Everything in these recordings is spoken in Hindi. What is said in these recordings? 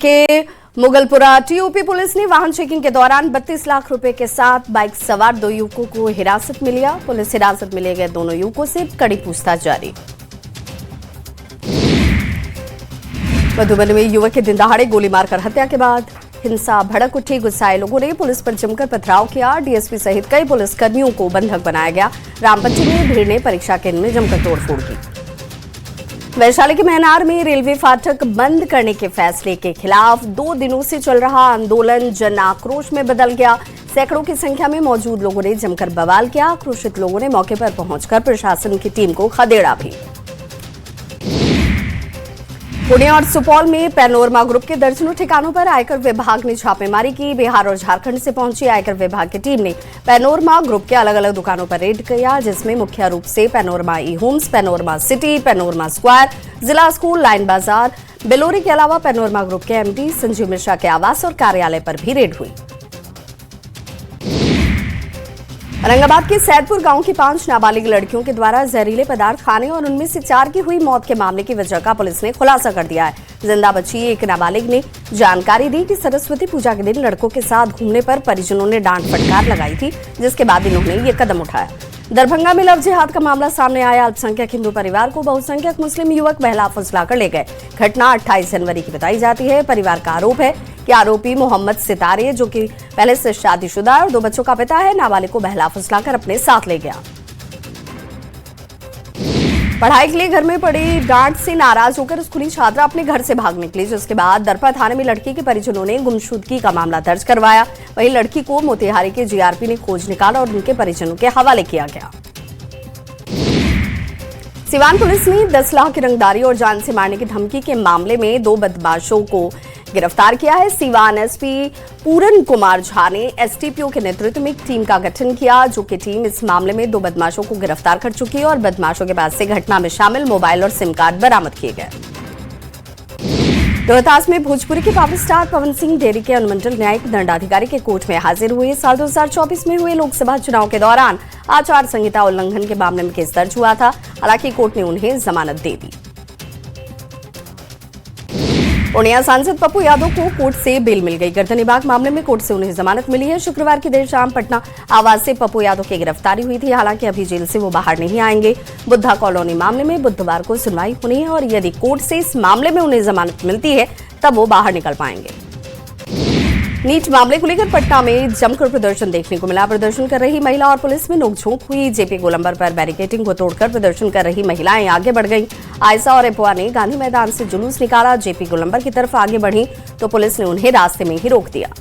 के मुगलपुरा टीओपी पुलिस ने वाहन चेकिंग के दौरान 32 लाख रुपए के साथ बाइक सवार 2 युवकों को हिरासत में लिया। पुलिस हिरासत में लिए गए दोनों युवकों से कड़ी पूछताछ जारी। मधुबनी में युवक की दिन दहाड़े गोली मारकर हत्या के बाद हिंसा भड़क उठी। गुस्साए लोगों ने पुलिस पर जमकर पथराव किया। डीएसपी सहित कई पुलिसकर्मियों को बंधक बनाया गया। रामपट्टी में भीड़ ने परीक्षा केंद्र में जमकर तोड़फोड़ की। वैशाली के महनार में रेलवे फाटक बंद करने के फैसले के खिलाफ 2 दिनों से चल रहा आंदोलन जन आक्रोश में बदल गया। सैकड़ों की संख्या में मौजूद लोगों ने जमकर बवाल किया। आक्रोशित लोगों ने मौके पर पहुंचकर प्रशासन की टीम को खदेड़ा भी। पुणे और सुपौल में पैनोरमा ग्रुप के दर्जनों ठिकानों पर आयकर विभाग ने छापेमारी की। बिहार और झारखंड से पहुंची आयकर विभाग की टीम ने पैनोरमा ग्रुप के अलग अलग दुकानों पर रेड किया, जिसमें मुख्य रूप से Panorama E Homes, Panorama City, Panorama Square, जिला स्कूल, लाइन बाजार, बेलोरी के अलावा पैनोरमा ग्रुप के एमडी संजीव मिश्रा के आवास और कार्यालय पर भी रेड हुई। औरंगाबाद के सैदपुर गांव की 5 नाबालिग लड़कियों के द्वारा जहरीले पदार्थ खाने और उनमें से 4 की हुई मौत के मामले की वजह का पुलिस ने खुलासा कर दिया है। जिंदा बची एक नाबालिग ने जानकारी दी कि सरस्वती पूजा के दिन लड़कों के साथ घूमने पर परिजनों ने डांट फटकार लगाई थी, जिसके बाद इन्होंने ये कदम उठाया। दरभंगा में लव जिहाद का मामला सामने आया। अल्पसंख्यक हिंदू परिवार को बहुसंख्यक मुस्लिम युवक बहला फुसलाकर ले गए। घटना 28 जनवरी की बताई जाती है। परिवार का आरोप है कि आरोपी मोहम्मद सितारे, जो कि पहले से शादीशुदा और 2 बच्चों का पिता है, नाबालिग को बहला फुसलाकर अपने साथ ले गया। पढ़ाई के लिए घर में पड़ी डांट से नाराज होकर स्कूली छात्रा अपने घर से भाग निकली, जिसके बाद दरपा थाने में लड़की के परिजनों ने गुमशुदगी का मामला दर्ज करवाया। वहीं लड़की को मोतिहारी के जीआरपी ने खोज निकाला और उनके परिजनों के हवाले किया गया। सिवान पुलिस ने 10 लाख की रंगदारी और जान से मारने की धमकी के मामले में 2 बदमाशों को गिरफ्तार किया है। सिवान एसपी पूरन कुमार झा ने एसटीपीओ के नेतृत्व में एक टीम का गठन किया, जो कि टीम इस मामले में 2 बदमाशों को गिरफ्तार कर चुकी है और बदमाशों के पास से घटना में शामिल मोबाइल और सिम कार्ड बरामद किए गए। रोहतास में भोजपुरी के power star Pawan Singh dairy के अनुमंडल न्यायिक दंडाधिकारी के कोर्ट में हाजिर हुए। साल 2024 में हुए लोकसभा चुनाव के दौरान आचार संहिता उल्लंघन के मामले में केस दर्ज हुआ था। हालांकि कोर्ट ने उन्हें जमानत दे दी। पूर्णिया सांसद पप्पू यादव को कोर्ट से बेल मिल गई। गर्दनीबाग मामले में कोर्ट से उन्हें जमानत मिली है। शुक्रवार की देर शाम पटना आवास से पप्पू यादव की गिरफ्तारी हुई थी। हालांकि अभी जेल से वो बाहर नहीं आएंगे। बुद्धा कॉलोनी मामले में बुधवार को सुनवाई होनी है और यदि कोर्ट से इस मामले में उन्हें जमानत मिलती है तब वो बाहर निकल पाएंगे। नीट मामले को लेकर पटना में जमकर प्रदर्शन देखने को मिला। प्रदर्शन कर रही महिला और पुलिस में नोकझोंक हुई। जेपी गोलंबर पर बैरिकेडिंग को तोड़कर प्रदर्शन कर रही महिलाएं आगे बढ़ गईं। आयशा और एपुआ ने गांधी मैदान से जुलूस निकाला। जेपी गोलंबर की तरफ आगे बढ़ी तो पुलिस ने उन्हें रास्ते में ही रोक दिया।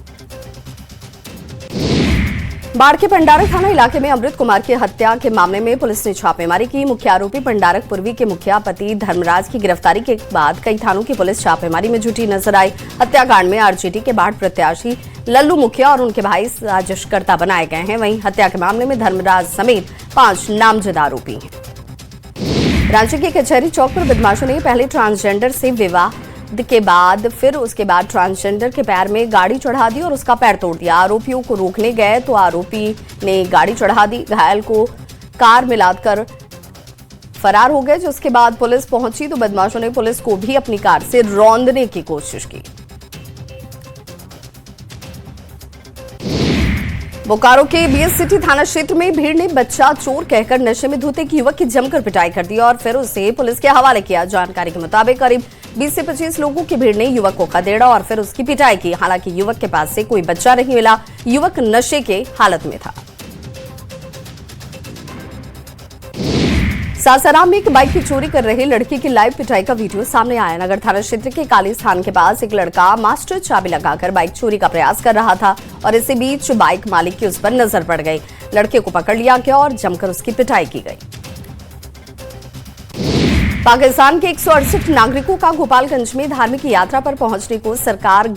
बाढ़ के पंडारक थाना इलाके में अमृत कुमार की हत्या के मामले में पुलिस ने छापेमारी की। मुख्य आरोपी पंडारक पूर्वी के मुखिया पति धर्मराज की गिरफ्तारी के बाद कई थानों की पुलिस छापेमारी में जुटी नजर आई। हत्याकांड में आरजेडी के बाढ़ प्रत्याशी लल्लू मुखिया और उनके भाई साजिशकर्ता बनाए गए हैं। वहीं हत्या के मामले में धर्मराज समेत 5 नामजद आरोपी हैं। रांची के कचहरी चौक पर बदमाशों ने पहले ट्रांसजेंडर से विवाह के बाद फिर उसके बाद ट्रांसजेंडर के पैर में गाड़ी चढ़ा दी और उसका पैर तोड़ दिया। आरोपियों को रोकने गए तो आरोपी ने गाड़ी चढ़ा दी। घायल को कार में लादकर फरार हो गए। जिसके बाद पुलिस पहुंची तो बदमाशों ने पुलिस को भी अपनी कार से रौंदने की कोशिश की। बोकारो के बीएस सिटी थाना क्षेत्र में भीड़ ने बच्चा चोर कहकर नशे में धुते एक युवक की जमकर पिटाई कर दी और फिर उसे पुलिस के हवाले किया। जानकारी के मुताबिक करीब 20 से 25 लोगों की भीड़ ने युवक को खदेड़ा और फिर उसकी पिटाई की। हालांकि युवक के पास से कोई बच्चा नहीं मिला। युवक नशे के हालत में था। सासाराम में एक बाइक की चोरी कर रहे लड़के की लाइव पिटाई का वीडियो सामने आया। नगर थाना क्षेत्र के काली स्थान के पास एक लड़का मास्टर चाबी लगाकर बाइक चोरी का प्रयास कर रहा था और इसी बीच बाइक मालिक की उस पर नजर पड़ गई। लड़के को पकड़ लिया गया और जमकर उसकी पिटाई की गई। पाकिस्तान के 168 नागरिकों का गोपालगंज में धार्मिक यात्रा पर पहुंचने को सरकार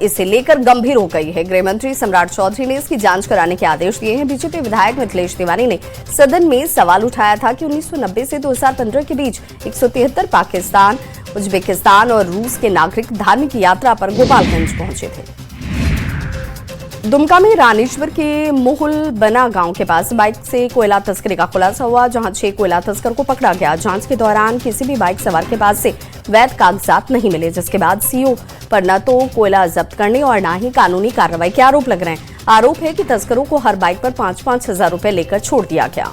इसे लेकर गंभीर हो गई है। गृह मंत्री सम्राट चौधरी ने इसकी जांच कराने के आदेश दिए हैं। बीजेपी विधायक मिथिलेश तिवारी ने सदन में सवाल उठाया था कि 1990 से 2015 के बीच 173 पाकिस्तान, उज्बेकिस्तान और रूस के नागरिक धार्मिक यात्रा पर गोपालगंज पहुंचे थे। दुमका में रानीश्वर के मोहुल बना गांव के पास बाइक से कोयला तस्करी का खुलासा हुआ, जहां 6 कोयला तस्कर को पकड़ा गया। जांच के दौरान किसी भी बाइक सवार के पास से वैध कागजात नहीं मिले, जिसके बाद सीओ पर न तो कोयला जब्त करने और न ही कानूनी कार्रवाई के आरोप लग रहे हैं। आरोप है कि तस्करों को हर बाइक पर 5-5 हजार रुपए लेकर छोड़ दिया गया।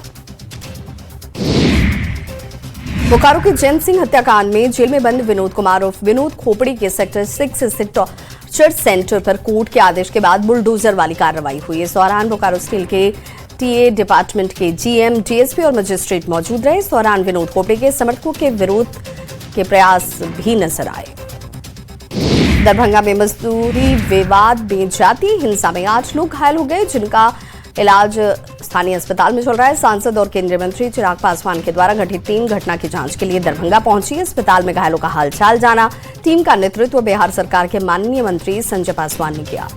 बोकारो के जैन सिंह हत्याकांड में जेल में बंद विनोद कुमार उर्फ विनोद खोपड़ी के सेक्टर 6 स्थित टॉर्चर सेंटर पर कोर्ट के आदेश के बाद बुलडोजर वाली कार्रवाई हुई। इस दौरान बोकारो स्टील के टीए डिपार्टमेंट के जीएम, डीएसपी और मजिस्ट्रेट मौजूद रहे। इस दौरान विनोद खोपड़ी के समर्थकों के विरोध के प्रयास भी नजर आए। दरभंगा में मजदूरी विवाद में जाती हिंसा में 8 लोग घायल हो गए, जिनका इलाज स्थानीय अस्पताल में चल रहा है। सांसद और केंद्रीय मंत्री चिराग पासवान के द्वारा गठित टीम घटना की जांच के लिए दरभंगा पहुंची। अस्पताल में घायलों का हालचाल जाना। टीम का नेतृत्व बिहार सरकार के माननीय मंत्री संजय पासवान ने किया।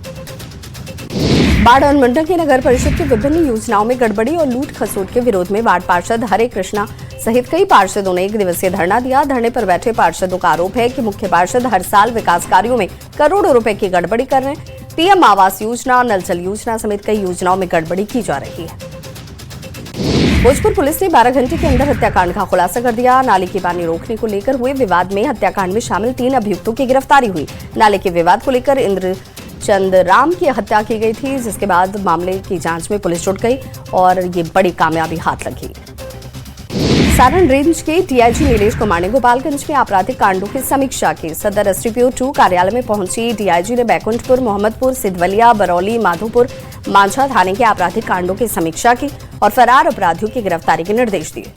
बाढ़ अनुमंडल की नगर परिषद की विभिन्न योजनाओं में गड़बड़ी और लूट खसोट के विरोध में वार्ड पार्षद हरे कृष्णा सहित कई पार्षदों ने 1 दिवसीय धरना दिया। धरने पर बैठे पार्षदों का आरोप है कि मुख्य पार्षद हर साल विकास कार्यों में करोड़ों रुपए की गड़बड़ी कर रहे हैं। पीएम आवास योजना, नल जल योजना समेत कई योजनाओं में गड़बड़ी की जा रही है। भोजपुर पुलिस ने 12 घंटे के अंदर हत्याकांड का खुलासा कर दिया। नाले की पानी रोकने को लेकर हुए विवाद में हत्याकांड में शामिल 3 अभियुक्तों की गिरफ्तारी हुई। नाले के विवाद को लेकर इंद्रचंद राम की हत्या की गई थी, जिसके बाद मामले की जांच में पुलिस जुट गई और ये बड़ी कामयाबी हाथ लगी। सारण रेंज के डीआईजी नीलेश कुमार ने गोपालगंज में आपराधिक कांडों की समीक्षा की। सदर एसडीपीओ 2 कार्यालय में पहुंची डीआईजी ने बैकुंठपुर, मोहम्मदपुर, सिद्धवलिया, बरौली, माधोपुर, मांझा थाने के आपराधिक कांडों की समीक्षा की और फरार अपराधियों की गिरफ्तारी के निर्देश दिए।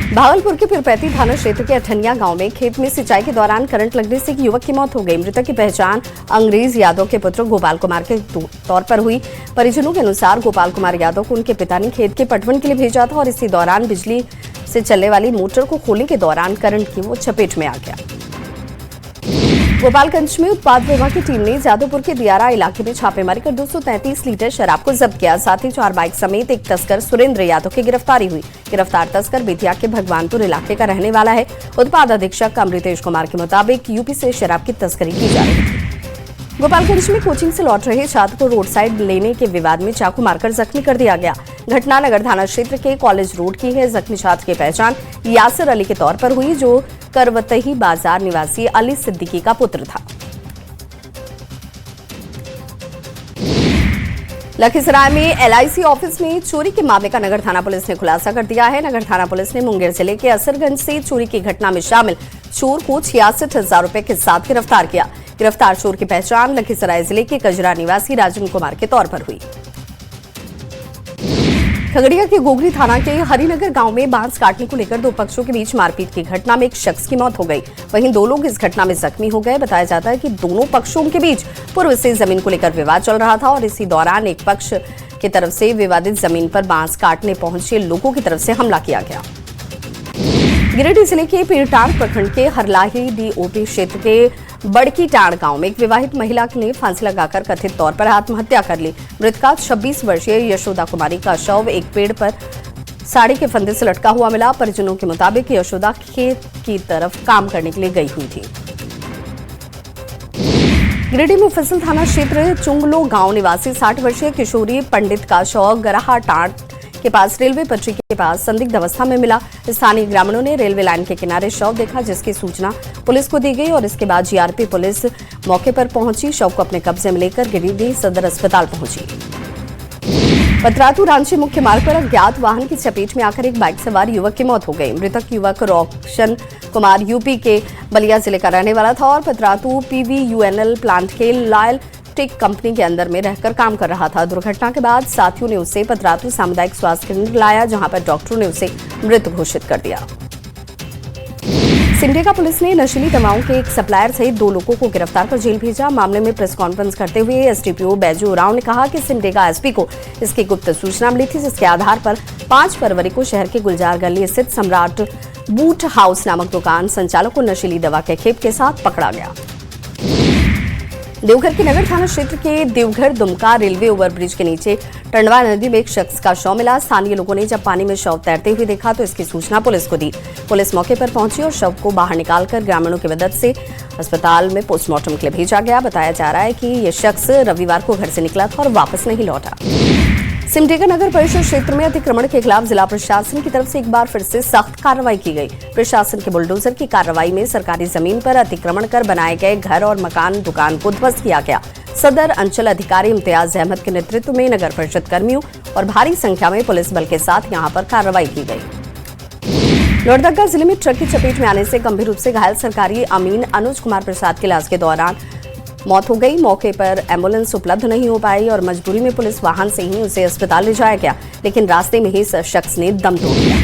भागलपुर के पिरपैती थाना क्षेत्र के अठनिया गांव में खेत में सिंचाई के दौरान करंट लगने से एक युवक की मौत हो गई। मृतक की पहचान अंग्रेज यादव के पुत्र गोपाल कुमार के तौर पर हुई। परिजनों के अनुसार गोपाल कुमार यादव को उनके पिता ने खेत के पटवन के लिए भेजा था और इसी दौरान बिजली से चलने वाली मोटर को खोलने के दौरान करंट की वो चपेट में आ गया। गोपालगंज में उत्पाद विभाग की टीम ने जादवपुर के दियारा इलाके में छापेमारी कर 233 लीटर शराब को जब्त किया। साथ ही 4 बाइक समेत एक तस्कर सुरेंद्र यादव की गिरफ्तारी हुई। गिरफ्तार तस्कर बेतिया के भगवानपुर इलाके का रहने वाला है। उत्पाद अधीक्षक अमृतेश कुमार के मुताबिक यूपी से शराब की तस्करी की जा रही थी। गोपालगंज में कोचिंग से लौट रहे छात्र को रोड साइड लेने के विवाद में चाकू मारकर जख्मी कर दिया गया। घटना नगर थाना क्षेत्र के कॉलेज रोड की है। जख्मी छात्र की पहचान यासिर अली के तौर पर हुई, जो करवतही बाजार निवासी अली सिद्दीकी का पुत्र था। लखीसराय में एलआईसी ऑफिस में चोरी के मामले का नगर थाना पुलिस ने खुलासा कर दिया है। नगर थाना पुलिस ने मुंगेर जिले के असरगंज से चोरी की घटना में शामिल चोर को 66,000 रुपए के साथ गिरफ्तार किया। गिरफ्तार चोर की पहचान लखीसराय जिले के कजरा निवासी राजन कुमार के तौर पर हुई। खगड़िया के गोगरी थाना के हरिनगर गांव में बांस काटने को लेकर 2 पक्षों के बीच मारपीट की घटना में एक शख्स की मौत हो गई। वहीं 2 लोग इस घटना में जख्मी हो गए। बताया जाता है कि दोनों पक्षों के बीच पूर्व से जमीन को लेकर विवाद चल रहा था और इसी दौरान एक पक्ष की तरफ से विवादित जमीन पर बांस काटने पहुंचे लोगों की तरफ से हमला किया गया। गिरिडीह जिले के पीरटांड प्रखंड के हरलाही डीओपी क्षेत्र के बड़की टांड गांव में एक विवाहित महिला ने फांसी लगाकर कथित तौर पर आत्महत्या कर ली। मृतका 26 वर्षीय यशोदा कुमारी का शव एक पेड़ पर साड़ी के फंदे से लटका हुआ मिला। परिजनों के मुताबिक यशोदा खेत की तरफ काम करने के लिए गई हुई थी। गिरिडीह मुफस्सिल थाना क्षेत्र चुंगलो गांव निवासी 60 वर्षीय किशोरी पंडित का शव गराहा टांड के पास रेलवे पटरी के पास संदिग्ध अवस्था में मिला। स्थानीय ग्रामीणों ने रेलवे लाइन के किनारे शव देखा, जिसकी सूचना पुलिस को दी गई और इसके बाद जीआरपी पुलिस मौके पर पहुंची। शव को अपने कब्जे में लेकर गिरिडीह सदर अस्पताल पहुंची। पतरातू रांची मुख्य मार्ग पर अज्ञात वाहन की चपेट में आकर एक बाइक सवार युवक की मौत हो गई। मृतक युवक रोशन कुमार यूपी के बलिया जिले का रहने वाला था और पतरातू पीवीयूएनएल प्लांट के लॉयल टेक कंपनी के अंदर में रहकर काम कर रहा था। दुर्घटना के बाद साथियों ने उसे पतरातू सामुदायिक स्वास्थ्य केंद्र लाया, जहां पर डॉक्टरों ने उसे मृत घोषित कर दिया। सिमडेगा पुलिस ने नशीली दवाओं के एक सप्लायर सहित 2 लोगों को गिरफ्तार कर जेल भेजा। मामले में प्रेस कॉन्फ्रेंस करते हुए एसडीपीओ बैजू राव ने कहा कि सिमडेगा एसपी को इसकी गुप्त सूचना मिली थी, जिसके आधार पर 5 फरवरी को शहर के गुलजार गली स्थित सम्राट बूट हाउस नामक दुकान संचालक को नशीली दवा के खेप के साथ पकड़ा गया। देवघर के नगर थाना क्षेत्र के देवघर दुमका रेलवे ओवरब्रिज के नीचे टंडवा नदी में एक शख्स का शव मिला। स्थानीय लोगों ने जब पानी में शव तैरते हुए देखा तो इसकी सूचना पुलिस को दी। पुलिस मौके पर पहुंची और शव को बाहर निकालकर ग्रामीणों की मदद से अस्पताल में पोस्टमार्टम के लिए भेजा गया। बताया जा रहा है कि यह शख्स रविवार को घर से निकला था और वापस नहीं लौटा। सिमडेगा नगर परिषद क्षेत्र में अतिक्रमण के खिलाफ जिला प्रशासन की तरफ से एक बार फिर से सख्त कार्रवाई की गई। प्रशासन के बुलडोजर की कार्रवाई में सरकारी जमीन पर अतिक्रमण कर बनाए गए घर और मकान दुकान को ध्वस्त किया गया। सदर अंचल अधिकारी इम्तियाज अहमद के नेतृत्व में नगर परिषद कर्मियों और भारी संख्या में पुलिस बल के साथ यहां पर कार्रवाई की गई। लोहरदगा जिले में ट्रक की चपेट में आने से गंभीर रूप से घायल सरकारी अमीन अनुज कुमार प्रसाद के इलाज के दौरान मौत हो गई। मौके पर एम्बुलेंस उपलब्ध नहीं हो पाई और मजबूरी में पुलिस वाहन से ही उसे अस्पताल ले जाया गया, लेकिन रास्ते में ही इस शख्स ने दम तोड़ दिया।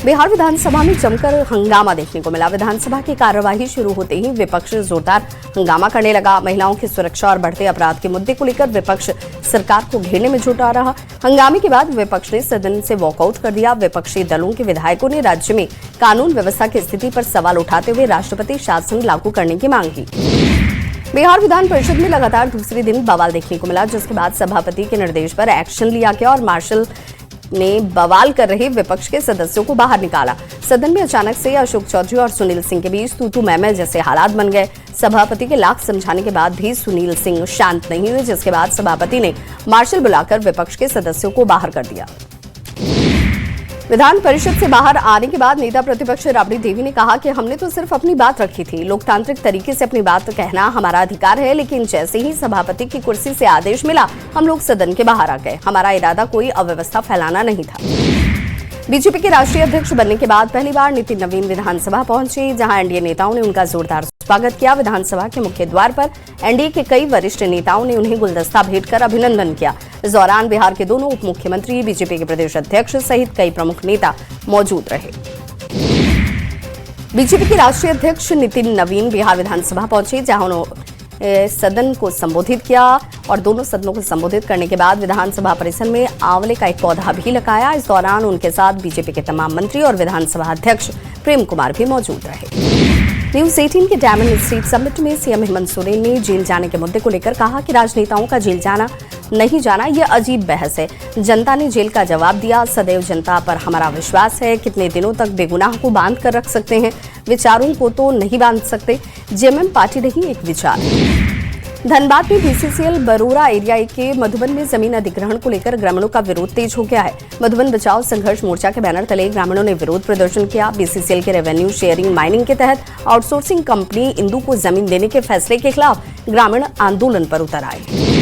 बिहार विधानसभा में जमकर हंगामा देखने को मिला। विधानसभा की कार्यवाही शुरू होते ही विपक्ष जोरदार हंगामा करने लगा। महिलाओं की सुरक्षा और बढ़ते अपराध के मुद्दे को लेकर विपक्ष सरकार को घेरने में जुटा रहा। हंगामे के बाद विपक्ष ने सदन से वॉकआउट कर दिया। विपक्षी दलों के विधायकों ने राज्य में कानून व्यवस्था की स्थिति पर सवाल उठाते हुए राष्ट्रपति शासन लागू करने की मांग की। बिहार विधान परिषद में लगातार दूसरे दिन बवाल देखने को मिला, जिसके बाद सभापति के निर्देश पर एक्शन लिया गया और मार्शल ने बवाल कर रहे विपक्ष के सदस्यों को बाहर निकाला। सदन में अचानक से अशोक चौधरी और सुनील सिंह के बीच तू मैं जैसे हालात बन गए। सभापति के लाख समझाने के बाद भी सुनील सिंह शांत नहीं हुए, जिसके बाद सभापति ने मार्शल बुलाकर विपक्ष के सदस्यों को बाहर कर दिया। विधान परिषद से बाहर आने के बाद नेता प्रतिपक्ष राबड़ी देवी ने कहा कि हमने तो सिर्फ अपनी बात रखी थी। लोकतांत्रिक तरीके से अपनी बात कहना हमारा अधिकार है, लेकिन जैसे ही सभापति की कुर्सी से आदेश मिला हम लोग सदन के बाहर आ गए। हमारा इरादा कोई अव्यवस्था फैलाना नहीं था। बीजेपी के राष्ट्रीय अध्यक्ष बनने के बाद पहली बार नितिन नवीन विधानसभा पहुंचे, जहां एनडीए नेताओं ने उनका जोरदार स्वागत किया। विधानसभा के मुख्य द्वार पर एनडीए के कई वरिष्ठ नेताओं ने उन्हें गुलदस्ता भेंट कर अभिनंदन किया। इस दौरान बिहार के दोनों उप मुख्यमंत्री, बीजेपी के प्रदेश अध्यक्ष सहित कई प्रमुख नेता मौजूद रहे। बीजेपी के राष्ट्रीय अध्यक्ष नितिन नवीन बिहार विधानसभा पहुंचे, जहां उन्होंने सदन को संबोधित किया और दोनों सदनों को संबोधित करने के बाद विधानसभा परिसर में आंवले का एक पौधा भी लगाया। इस दौरान उनके साथ बीजेपी के तमाम मंत्री और विधानसभा अध्यक्ष प्रेम कुमार भी मौजूद रहे। न्यूज 18 के डायमंड स्ट्रीट समिट में सीएम हेमंत सोरेन ने जेल जाने के मुद्दे को लेकर कहा कि राजनेताओं का जेल जाना नहीं जाना यह अजीब बहस है। जनता ने जेल का जवाब दिया। सदैव जनता पर हमारा विश्वास है। कितने दिनों तक बेगुनाह को बांध कर रख सकते हैं? विचारों को तो नहीं बांध सकते। जेएमएम पार्टी नहीं, एक विचार। धनबाद में बीसीसीएल बरोरा एरिया के मधुबन में जमीन अधिग्रहण को लेकर ग्रामीणों का विरोध तेज हो गया है। मधुबन बचाओ संघर्ष मोर्चा के बैनर तले ग्रामीणों ने विरोध प्रदर्शन किया। बीसीसीएल के रेवेन्यू शेयरिंग माइनिंग के तहत आउटसोर्सिंग कंपनी इंदू को जमीन देने के फैसले के खिलाफ ग्रामीण आंदोलन पर उतर आए।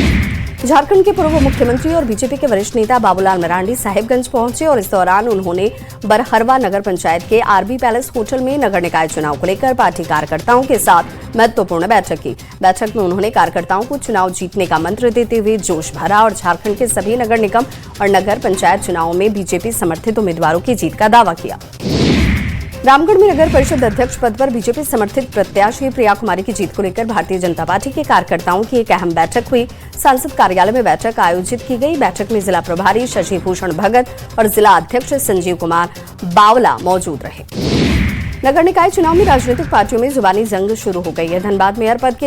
झारखंड के पूर्व मुख्यमंत्री और बीजेपी के वरिष्ठ नेता बाबूलाल मरांडी साहिबगंज पहुंचे और इस दौरान उन्होंने बरहरवा नगर पंचायत के आरबी पैलेस होटल में नगर निकाय चुनाव को लेकर पार्टी कार्यकर्ताओं के साथ महत्वपूर्ण बैठक की। बैठक में उन्होंने कार्यकर्ताओं को चुनाव जीतने का मंत्र देते हुए जोश भरा और झारखंड के सभी नगर निगम और नगर पंचायत चुनावों में बीजेपी समर्थित उम्मीदवारों की जीत का दावा किया। रामगढ़ में नगर परिषद अध्यक्ष पद पर बीजेपी समर्थित प्रत्याशी प्रिया कुमारी की जीत को लेकर भारतीय जनता पार्टी के कार्यकर्ताओं की एक अहम बैठक हुई। सांसद कार्यालय में बैठक आयोजित की गई। बैठक में जिला प्रभारी शशि भूषण भगत और जिला अध्यक्ष संजीव कुमार बावला मौजूद रहे। नगर निकाय चुनाव में राजनीतिक पार्टियों में जुबानी जंग शुरू हो गई है। धनबाद मेयर पद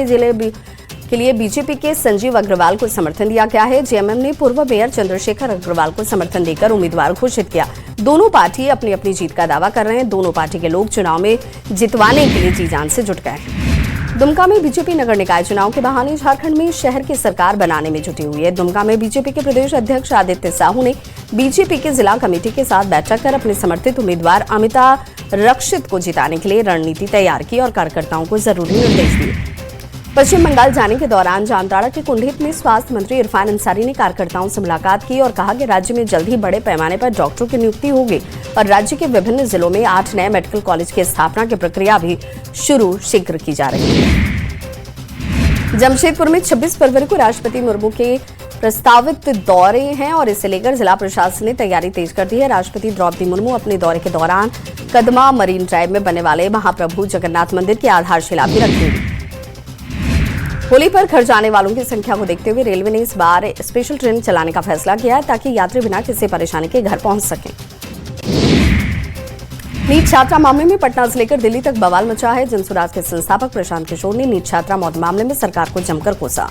के लिए बीजेपी के संजीव अग्रवाल को समर्थन दिया गया है। जेएमएम ने पूर्व मेयर चंद्रशेखर अग्रवाल को समर्थन देकर उम्मीदवार घोषित किया। दोनों पार्टी अपनी अपनी जीत का दावा कर रहे हैं। दोनों पार्टी के लोग चुनाव में जितवाने के लिए जी जान से जुट गए हैं। दुमका में बीजेपी नगर निकाय चुनाव के बहाने झारखंड में शहर की सरकार बनाने में जुटी हुई है। दुमका में बीजेपी के प्रदेश अध्यक्ष आदित्य साहू ने बीजेपी के जिला कमेटी के साथ बैठक कर अपने समर्थित उम्मीदवार अमिता रक्षित को जिताने के लिए रणनीति तैयार की और कार्यकर्ताओं को जरूरी निर्देश दिए। पश्चिम बंगाल जाने के दौरान जामताड़ा के कुंडित में स्वास्थ्य मंत्री इरफान अंसारी ने कार्यकर्ताओं से मुलाकात की और कहा कि राज्य में जल्द ही बड़े पैमाने पर डॉक्टरों की नियुक्ति होगी और राज्य के विभिन्न जिलों में 8 नए मेडिकल कॉलेज की स्थापना की प्रक्रिया भी शीघ्र की जा रही है। जमशेदपुर में 26 फरवरी को राष्ट्रपति मुर्मू के प्रस्तावित दौरे हैं और इसे लेकर जिला प्रशासन ने तैयारी तेज कर दी है। राष्ट्रपति द्रौपदी मुर्मू अपने दौरे के दौरान कदमा मरीन ड्राइव में बनने वाले महाप्रभु जगन्नाथ मंदिर की आधारशिला भी रखेंगी। होली पर घर जाने वालों की संख्या को देखते हुए रेलवे ने इस बार स्पेशल ट्रेन चलाने का फैसला किया है ताकि यात्री बिना किसी परेशानी के घर पहुंच सकें। नीट छात्रा मामले में पटना से लेकर दिल्ली तक बवाल मचा है। जनसुराज के संस्थापक प्रशांत किशोर ने नीट छात्रा मौत मामले में सरकार को जमकर कोसा।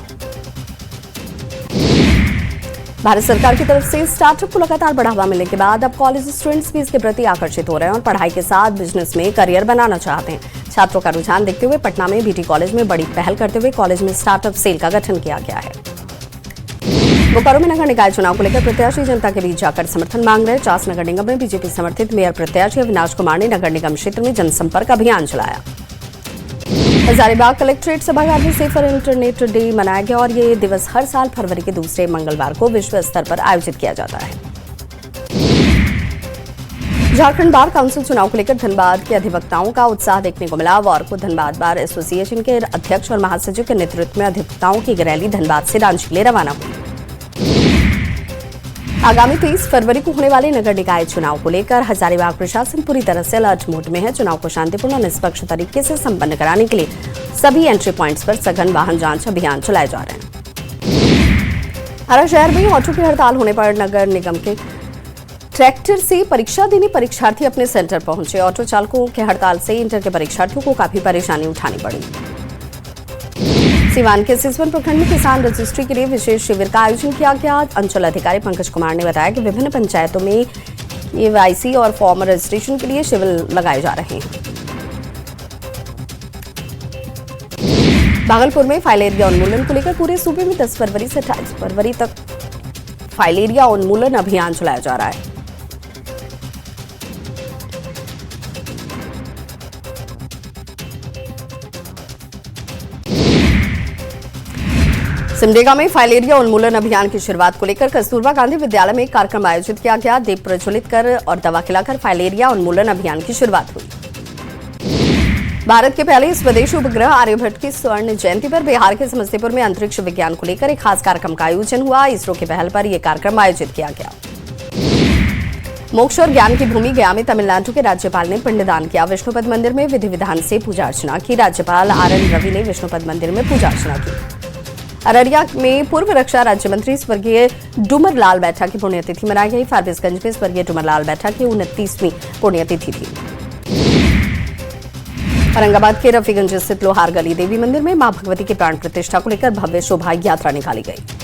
भारत सरकार की तरफ से स्टार्टअप को लगातार बढ़ावा मिलने के बाद अब कॉलेज स्टूडेंट्स भी इसके प्रति आकर्षित हो रहे हैं और पढ़ाई के साथ बिजनेस में करियर बनाना चाहते हैं। छात्रों का रुझान देखते हुए पटना में बीटी कॉलेज में बड़ी पहल करते हुए कॉलेज में स्टार्टअप सेल का गठन किया गया है। बोकारो में नगर निकाय चुनाव को लेकर प्रत्याशी जनता के बीच जाकर समर्थन मांग रहे। चास नगर निगम में बीजेपी समर्थित मेयर प्रत्याशी अविनाश कुमार ने नगर निगम क्षेत्र में जनसंपर्क अभियान चलाया। हजारीबाग कलेक्ट्रेट सभागार में सेफर इंटरनेट डे मनाया गया और ये दिवस हर साल फरवरी के दूसरे मंगलवार को विश्व स्तर पर आयोजित किया जाता है। झारखंड बार काउंसिल चुनाव को लेकर धनबाद के अधिवक्ताओं का उत्साह देखने को मिला। वार को धनबाद बार एसोसिएशन के अध्यक्ष और महासचिव के नेतृत्व में अधिवक्ताओं की रैली धनबाद से रांची के लिए रवाना हुई। आगामी 23 फरवरी को होने वाले नगर निकाय चुनाव को लेकर हजारीबाग प्रशासन पूरी तरह से अलर्ट मोड में है। चुनाव को शांतिपूर्ण और निष्पक्ष तरीके से संपन्न कराने के लिए सभी एंट्री पॉइंट्स पर सघन वाहन जांच अभियान चलाए जा रहे हैं। आरा शहर में ऑटो की हड़ताल होने पर नगर निगम के ट्रैक्टर से परीक्षा देने परीक्षार्थी अपने सेंटर पहुंचे। ऑटो चालकों के हड़ताल से इंटर के परीक्षार्थियों को काफी परेशानी उठानी पड़ी। सीवान के सिसवन प्रखंड में किसान रजिस्ट्री के लिए विशेष शिविर का आयोजन किया गया। अंचल अधिकारी पंकज कुमार ने बताया कि विभिन्न पंचायतों में केवाईसी और फॉर्म रजिस्ट्रेशन के लिए शिविर लगाए जा रहे हैं। भागलपुर में फाइलेरिया उन्मूलन को लेकर पूरे सूबे में 10 फरवरी से 28 फरवरी तक फाइलेरिया उन्मूलन अभियान चलाया जा रहा है। सिमडेगा में फाइलेरिया उन्मूलन अभियान की शुरुआत को लेकर कस्तूरबा गांधी विद्यालय में एक कार्यक्रम आयोजित किया गया। दीप प्रज्वलित कर और दवा खिलाकर फाइलेरिया उन्मूलन अभियान की शुरुआत हुई। भारत के पहले स्वदेशी उपग्रह आर्यभट्ट की स्वर्ण जयंती पर बिहार के समस्तीपुर में अंतरिक्ष विज्ञान को लेकर एक खास कार्यक्रम का आयोजन हुआ। इसरो की पहल पर यह कार्यक्रम आयोजित किया गया। मोक्ष और ज्ञान की भूमि गया में तमिलनाडु के राज्यपाल ने पिंडदान किया। विष्णुपद मंदिर में विधि विधान से पूजा अर्चना की। राज्यपाल RN रवि ने विष्णुपद मंदिर में पूजा अर्चना की। अररिया में पूर्व रक्षा राज्य मंत्री स्वर्गीय डूमरलाल बैठा की पुण्यतिथि मनाई गई। फारबिसगंज में स्वर्गीय डूमरलाल बैठा की 29वीं पुण्यतिथि थी। औरंगाबाद के रफीगंज स्थित लोहार गली देवी मंदिर में मां भगवती के प्राण प्रतिष्ठा को लेकर भव्य शोभा यात्रा निकाली गई।